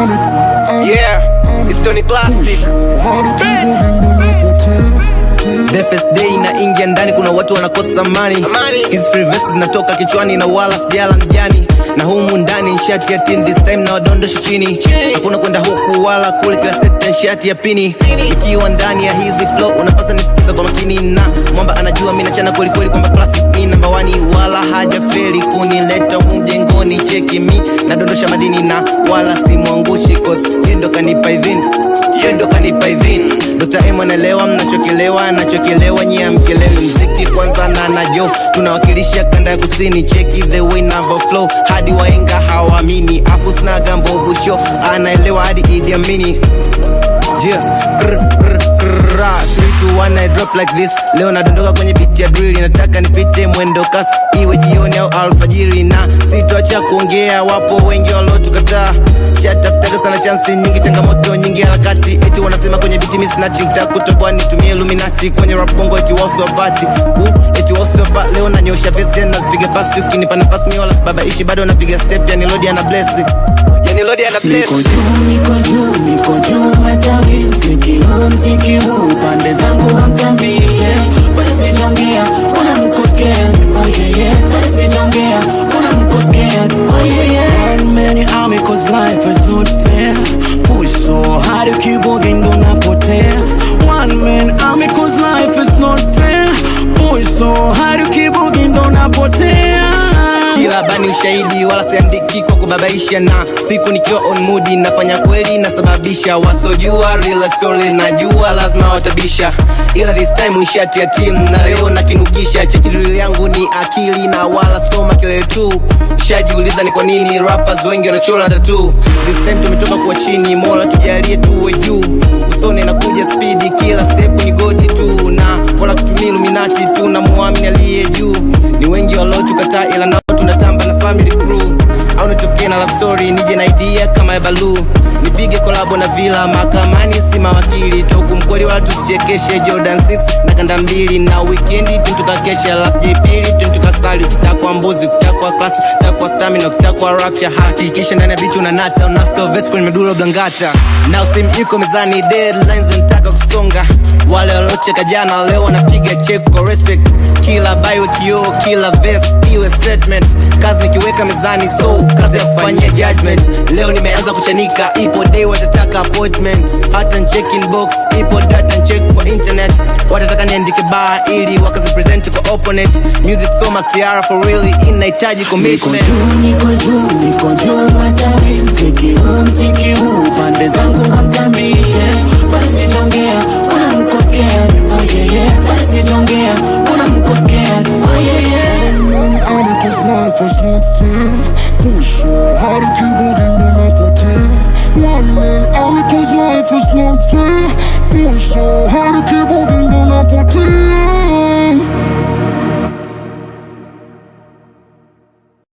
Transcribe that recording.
Yeah, it's Tony Classic. The first day na ingia ndani, kuna watu wanakosa amani. Hizi free verses zinatoka kichwani na wala sijala mjani. Na humu ndani shati ya tin this time na wadondosha chini. Hakuna kwenda huku wala kule, kila sekta shati ya pini. Nikiwa ndani ya hizi flow unapasa nisikiza kwa makini, na mwamba anajua mimi nachana kweli kweli kwamba classic mimi number 1 wala hajafeli kunileta humu mjengoni. Cheki mimi na dondosha madini na wala simwangushi, cause yeye ndo kanipa idhini. Dr. M anaelewa mnachokelewa, nachokelewa nyie mkelewi. Mziki kwanza na najo tunawakilisha kanda ya kusini. Cheki the way navo flow hadi waenga hawamini. Afu snaga mbovu show anaelewa hadi Idi Amini. Yeah, 3, 2, 1 I drop like this. Leo nadondoka kwenye beat ya drill. Nataka nipite mwendo kasi, iwe jioni au alfajiri. Na sitoacha kuongea, wapo wengi walotukataa. Shatafutaka sana chance nyingi, changamoto nyingi harakati. Eti wanasema kwenye beat miss nothing, takutoboa nitumie Illuminati. Kwenye rap bongo eti wao sio party, eti wao sio pa. Leo nanyosha verse na zipige pasi, ukinipa nafasi mimi wala sibabaishi, bado napiga step. Yani Lord ana bless, niko juu matawi. Mziki huu pande zangu hamtambi. Bado sijaongea, unamkosea. Oh yeah yeah, bado sijaongea, unamkosea. Oh yeah yeah. One man army cause life is not fair. Push so hard to keep walking, don't napotea. One man army cause life is not fair. Push so hard to keep walking, don't napotea. Kila bani ushahidi wala siandiki kwa kubabaisha. Na siku nikiwa on mood nafanya kweli nasababisha. Wasojua real story najua lazima watabisha, ila this time ushati ya team na leo nakinukisha. Cheki drill yangu ni akili na wala soma kile tu. Shajiuliza ni kwa nini rappers wengi wanachora tattoo. This time tumetoka kwa chini, Mola tujalie tuwe juu. Usone na kuja speed, kila step ni godi tu. Na wala tutumie Illuminati tu, na muamini aliye juu. Ni wengi walotukataa ila nao tunatamba na family crew. Au nitokee na love story, nije na idea kama ya Baloo. Nipige kolabo na Villa, mahakamani si mawakili. Toku mkweli wala tusichekeshe, Jordan 6 na kanda 2. Na weekendi tuntukakesha, last J-Pili tuntukasali. Kitakwa mbuzi, kitakwa klasi, kitakwa stamina, kitakwa rapture. Hakikisha ndani ya bichi unanata, unasto vest kwenye medulla blangata. Now steam iko mezani, deadlines zinataka kusonga. Wale walocheka jana leo wanapiga check kwa respect. Kila bio kio, kila verse iwe statement. Kazi nikiweka mezani, so kazi ya kufanyia judgment. Leo nimeanza kuchanika, ipo day watataka appointment. Hata check inbox, ipo data check kwa internet. Watataka niandike bar ili wakazi present kwa opponent. Music so masiara for really inahitaji commitment. Niko juu matawi. Mziki huu pande zangu hamtambi. Bado sijaongea, unamkosea. Oh yeah yeah, bado sijaongea, unamkosea. Oh yeah yeah. Many army cause life is not fair. Push so hard to keep walking, don't napotea. One man army cause life is not fair. Push so hard to keep walking.